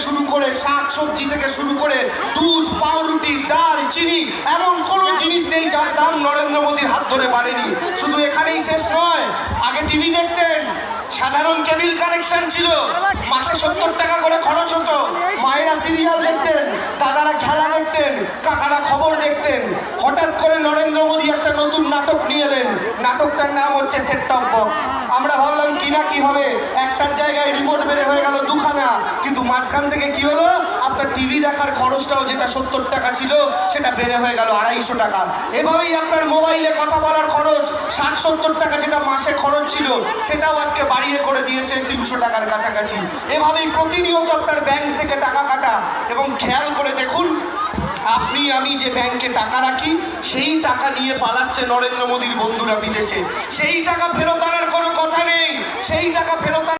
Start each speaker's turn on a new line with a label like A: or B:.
A: শুরু করে শাক সবজি থেকে শুরু করে দুধ পাউরুটি ডাল চিনি এমন কোনো জিনিস নেই যার দাম নরেন্দ্র মোদীর হাত ধরে বাড়েনি। শুধু এখানেই শেষ নয়, আগে টিভি দেখতেন, সাধারণ কেবিল কানেকশন ছিল, মাসে 70 টাকা করে খরচ হতো, মায়েরা সিরিয়াল দেখতেন, দাদারা খেলা দেখতেন, কাকারা খবর দেখতেন। হঠাৎ করে নরেন্দ্র মোদী একটা নতুন নাটক নিয়ে এলেন, নাটকটার নাম হচ্ছে সেট টপ বক্স। আমরা ভাবলাম কি না কি হবে, একটার জায়গায় রিমোট বেড়ে হয়ে গেল দুখানা, কিন্তু মাঝখান থেকে কি হলো, আপনার টিভি দেখার খরচটাও যেটা 70 টাকা ছিল সেটা বেড়ে হয়ে গেল 250 টাকা। এভাবেই আপনার মোবাইলে কথা বলার খরচ 60-70 টাকা যেটা মাসে খরচ ছিল সেটাও আজকে বাড়িয়ে করে দিয়েছে 300 টাকার কাছাকাছি। এভাবেই প্রতিনিয়ত আপনার ব্যাংক থেকে টাকা কাটা। এবং খেয়াল করে দেখুন, আপনি আমি যে ব্যাংকে টাকা রাখি সেই টাকা নিয়ে পালাচ্ছে নরেন্দ্র মোদীর বন্ধুরা বিদেশে। সেই টাকা ফেরত আনার কোনো কথা নেই, সেই টাকা ফেরত